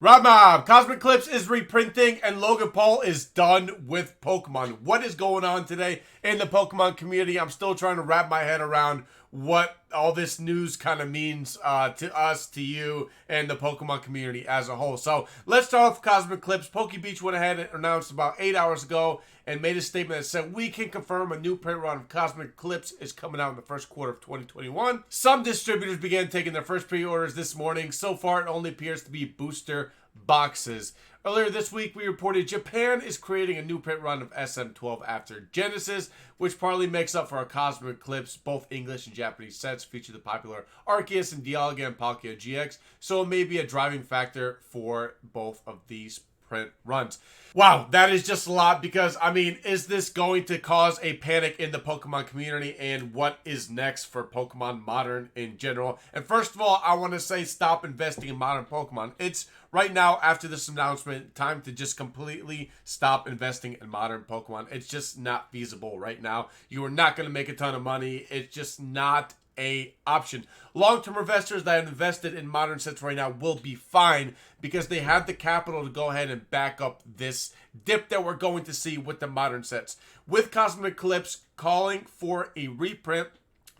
Rob Mob, Cosmic Eclipse is reprinting and Logan Paul is done with Pokemon. What is going on today in the Pokemon community? I'm still trying to wrap my head around what all this news kind of means to us, to you, and the Pokemon community as a whole. So let's start off with Cosmic Eclipse. Pokebeach went ahead and announced about 8 hours ago and made a statement that said, we can confirm a new print run of Cosmic Eclipse is coming out in the first quarter of 2021. Some distributors began taking their first pre-orders this morning. So far, it only appears to be booster boxes. Earlier this week, we reported Japan is creating a new print run of SM12 after Genesis, which partly makes up for a Cosmic Eclipse. Both English and Japanese sets feature the popular Arceus and Dialga and Palkia GX, so it may be a driving factor for both of these print runs. Wow, that is just a lot because, I mean, is this going to cause a panic in the Pokemon community, and what is next for Pokemon Modern in general? And first of all, I want to say stop investing in modern Pokemon. It's right now, after this announcement, time to just completely stop investing in modern Pokemon. It's just not feasible right now. You are not going to make a ton of money. It's just not a option. Long-term investors that have invested in modern sets right now will be fine because they have the capital to go ahead and back up this dip that we're going to see with the modern sets. With Cosmic Eclipse calling for a reprint,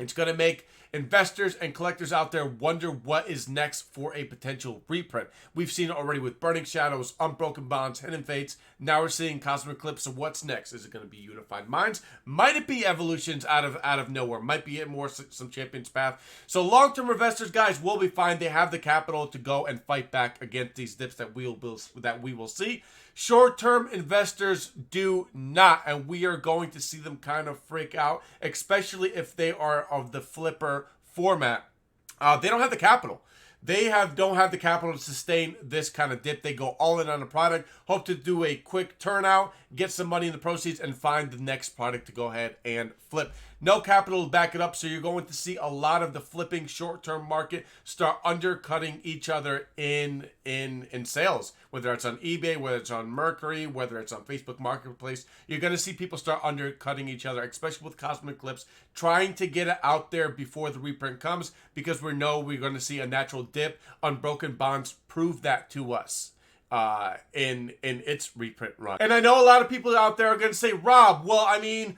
it's going to make investors and collectors out there wonder what is next for a potential reprint. We've seen it already with Burning Shadows, Unbroken Bonds, Hidden Fates. Now we're seeing Cosmic Eclipse. So what's next? Is it going to be Unified Minds? Might it be Evolutions out of nowhere? Might be it more some Champions Path. So long-term investors, guys, will be fine. They have the capital to go and fight back against these dips that we will see. Short-term investors do not, and we are going to see them kind of freak out, especially if they are of the flipper format. They don't have the capital. They don't have the capital to sustain this kind of dip. They go all in on the product, hope to do a quick turnout, get some money in the proceeds, and find the next product to go ahead and flip. No capital to back it up, so you're going to see a lot of the flipping short-term market start undercutting each other in sales. Whether it's on eBay, whether it's on Mercury, whether it's on Facebook Marketplace, you're going to see people start undercutting each other, especially with Cosmic Eclipse, trying to get it out there before the reprint comes, because we know we're going to see a natural dip. Unbroken Bonds prove that to us in its reprint run. And I know a lot of people out there are going to say, Rob, well, I mean,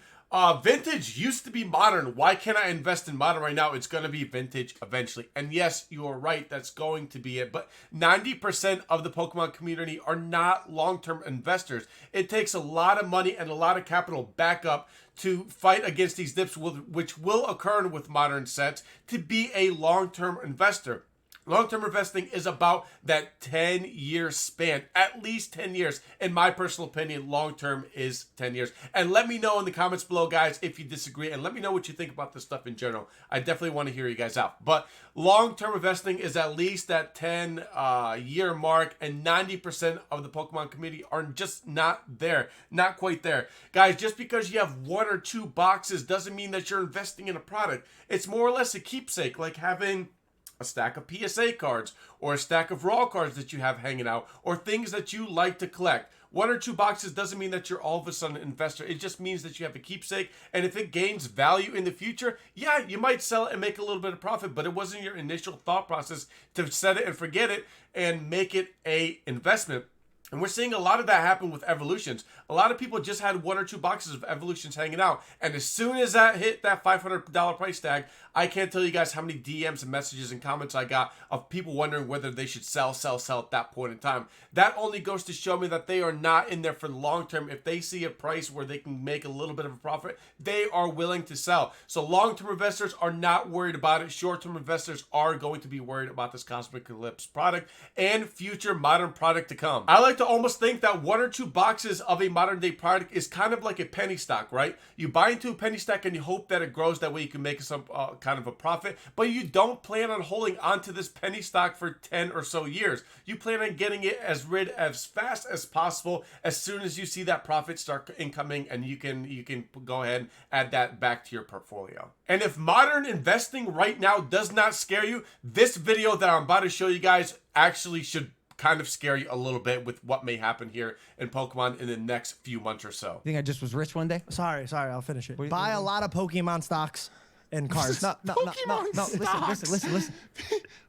vintage used to be modern. Why can't I invest in modern right now? It's going to be vintage eventually. And yes, you are right. That's going to be it. But 90% of the Pokemon community are not long-term investors. It takes a lot of money and a lot of capital backup to fight against these dips, which will occur with modern sets, to be a long-term investor. Long-term investing is about that 10-year span, at least 10 years. In my personal opinion, long-term is 10 years. And let me know in the comments below, guys, if you disagree. And let me know what you think about this stuff in general. I definitely want to hear you guys out. But long-term investing is at least that 10-year mark. And 90% of the Pokemon community are just not there. Not quite there. Guys, just because you have one or two boxes doesn't mean that you're investing in a product. It's more or less a keepsake, like having a stack of PSA cards or a stack of raw cards that you have hanging out, or things that you like to collect. One or two boxes doesn't mean that you're all of a sudden an investor. It just means that you have a keepsake, and if it gains value in the future, yeah, you might sell it and make a little bit of profit, but it wasn't your initial thought process to set it and forget it and make it a investment. And we're seeing a lot of that happen with Evolutions. A lot of people just had one or two boxes of Evolutions hanging out. And as soon as that hit that $500 price tag, I can't tell you guys how many DMs and messages and comments I got of people wondering whether they should sell at that point in time. That only goes to show me that they are not in there for the long term. If they see a price where they can make a little bit of a profit, they are willing to sell. So long-term investors are not worried about it. Short-term investors are going to be worried about this Cosmic Eclipse product and future modern product to come. I like to almost think that one or two boxes of a modern day product is kind of like a penny stock, right? You buy into a penny stock and you hope that it grows, that way you can make some kind of a profit, but you don't plan on holding onto this penny stock for 10 or so years. You plan on getting it rid as fast as possible as soon as you see that profit start incoming, and you can go ahead and add that back to your portfolio. And if modern investing right now does not scare you, this video that I'm about to show you guys actually should kind of scare you a little bit with what may happen here in Pokemon in the next few months or so. Think I just was rich one day? Sorry, I'll finish it. Buy a lot of Pokemon stocks and cards. No. Listen.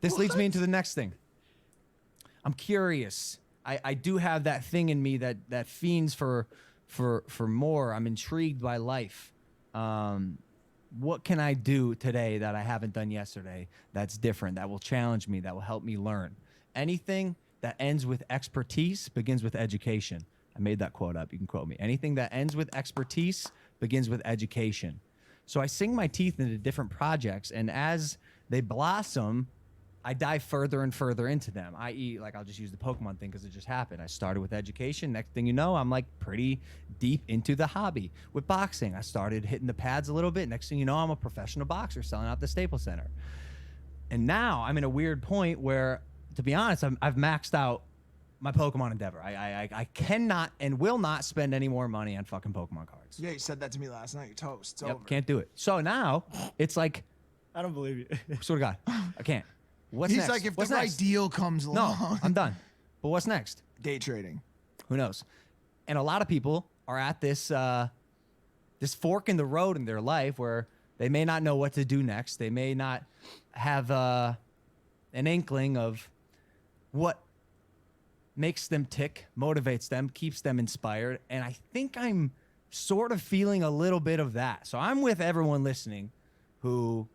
This leads me into the next thing. I'm curious. I do have that thing in me that fiends for more. I'm intrigued by life. What can I do today that I haven't done yesterday that's different, that will challenge me, that will help me learn? Anything that ends with expertise begins with education. I made that quote up. You can quote me. Anything that ends with expertise begins with education. So I sink my teeth into different projects, and as they blossom, I dive further and further into them, i.e., like I'll just use the Pokemon thing because it just happened. I started with education. Next thing you know, I'm like pretty deep into the hobby. With boxing, I started hitting the pads a little bit. Next thing you know, I'm a professional boxer selling out the Staples Center. And now I'm in a weird point where, to be honest, I've maxed out my Pokemon endeavor. I cannot and will not spend any more money on fucking Pokemon cards. Yeah, you said that to me last night. You're toast. It's Yep, over. can't do it. So now it's like, I don't believe you. swear to God, I can't. What's He's next? like, if What's the right next? deal comes No, along. I'm done. But what's next? Day trading. Who knows? And a lot of people are at this this fork in the road in their life where they may not know what to do next. They may not have an inkling of what makes them tick, motivates them, keeps them inspired. And I think I'm sort of feeling a little bit of that. So I'm with everyone listening who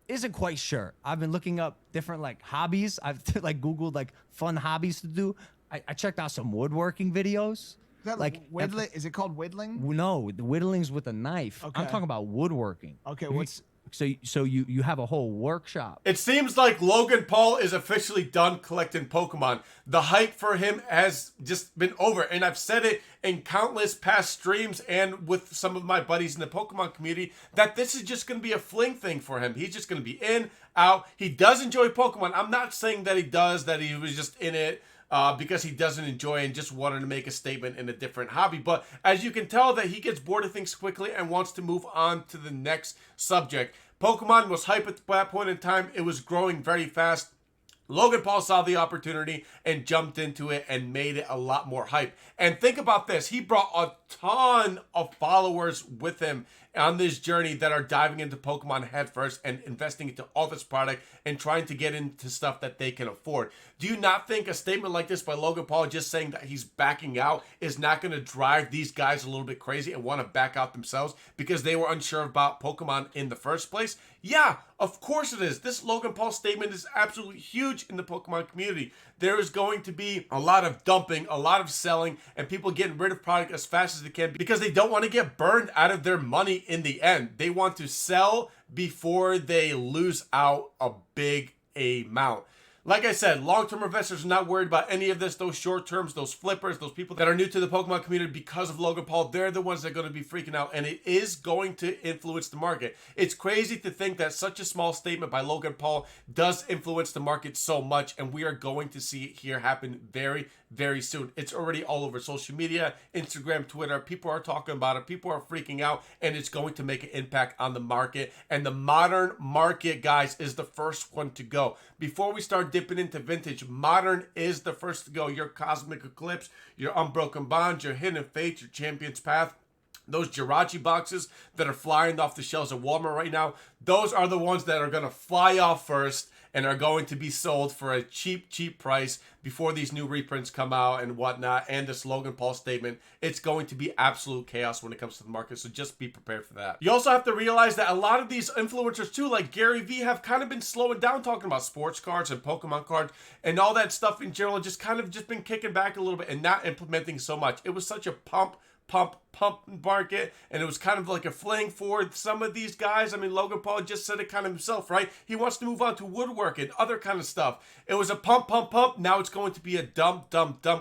isn't quite sure. I've been looking up different like hobbies. I've like Googled like fun hobbies to do. I checked out some woodworking videos. Is that Like whittling? Is it called whittling? No, the whittling's with a knife. I'm Okay. talking about woodworking. Okay, If you- what's so you have a whole workshop. It seems like Logan Paul is officially done collecting Pokemon. The hype for him has just been over. And I've said it in countless past streams and with some of my buddies in the Pokemon community that this is just going to be a fling thing for him. He's just going to be in, out. He does enjoy Pokemon. I'm not saying that he does, that he was just in it because he doesn't enjoy and just wanted to make a statement in a different hobby. But as you can tell that he gets bored of things quickly and wants to move on to the next subject. Pokemon was hype at that point in time. It was growing very fast. Logan Paul saw the opportunity and jumped into it and made it a lot more hype. And think about this. He brought a ton of followers with him on this journey that are diving into Pokemon headfirst and investing into all this product and trying to get into stuff that they can afford. Do you not think a statement like this by Logan Paul just saying that he's backing out is not going to drive these guys a little bit crazy and want to back out themselves because they were unsure about Pokemon in the first place? Yeah, of course it is. This Logan Paul statement is absolutely huge in the Pokemon community. There is going to be a lot of dumping, a lot of selling, and people getting rid of product as fast as they can because they don't want to get burned out of their money in the end. They want to sell before they lose out a big amount. Like I said, long-term investors are not worried about any of this. Those short-terms, those flippers, those people that are new to the Pokemon community because of Logan Paul, they're the ones that are going to be freaking out, and it is going to influence the market. It's crazy to think that such a small statement by Logan Paul does influence the market so much, and we are going to see it here happen very, very soon. It's already all over social media, Instagram, Twitter. People are talking about it. People are freaking out, and it's going to make an impact on the market. And the modern market, guys, is the first one to go. Before we start dipping into vintage, modern is the first to go. Your Cosmic Eclipse, your Unbroken Bonds, your Hidden Fates, your Champion's Path. Those Jirachi boxes that are flying off the shelves at Walmart right now, those are the ones that are going to fly off first and are going to be sold for a cheap, cheap price before these new reprints come out and whatnot. And this Logan Paul statement, it's going to be absolute chaos when it comes to the market. So just be prepared for that. You also have to realize that a lot of these influencers too, like Gary Vee, have kind of been slowing down talking about sports cards and Pokemon cards and all that stuff in general, just kind of just been kicking back a little bit and not implementing so much. It was such a pump market, and it was kind of like a fling for some of these guys. I mean, Logan Paul just said it kind of himself, right? He wants to move on to woodwork and other kind of stuff. It was a pump. Now it's going to be a dump,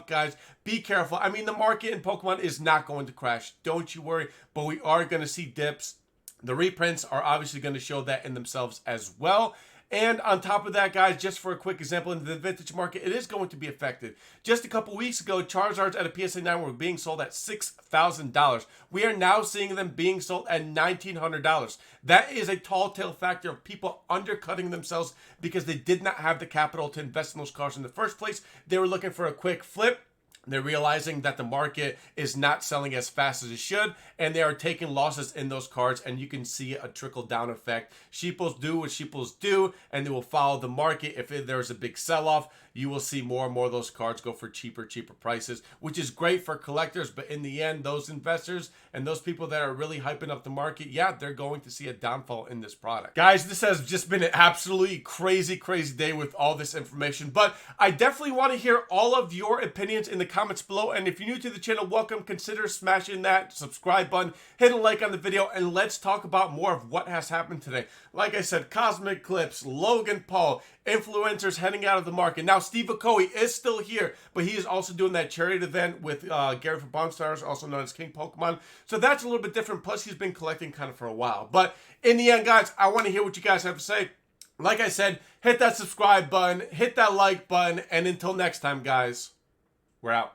guys. Be careful. I mean, the market in Pokemon is not going to crash. Don't you worry, but we are going to see dips. The reprints are obviously going to show that in themselves as well. And on top of that, guys, just for a quick example, in the vintage market, it is going to be affected. Just a couple weeks ago, Charizards at a PSA 9 were being sold at $6,000. We are now seeing them being sold at $1,900. That is a tall tale factor of people undercutting themselves because they did not have the capital to invest in those cars in the first place. They were looking for a quick flip, They're realizing that the market is not selling as fast as it should, and they are taking losses in those cards, and you can see a trickle-down effect. Sheeples do what sheeples do, and they will follow the market. If there's a big sell-off, you will see more and more of those cards go for cheaper prices, which is great for collectors, but in the end, those investors and those people that are really hyping up the market, yeah, they're going to see a downfall in this product. Guys, this has just been an absolutely crazy day with all this information, but I definitely want to hear all of your opinions in the comments below, and if you're new to the channel, welcome. Consider smashing that subscribe button, hit a like on the video, and let's talk about more of what has happened today. Like I said, Cosmic Eclipse, Logan Paul, influencers heading out of the market. Now, Steve Okoye is still here, but he is also doing that charity event with Gary from Bonsstars, also known as King Pokemon. So that's a little bit different. Plus, he's been collecting kind of for a while. But in the end, guys, I want to hear what you guys have to say. Like I said, hit that subscribe button, hit that like button, and until next time, guys, we're out.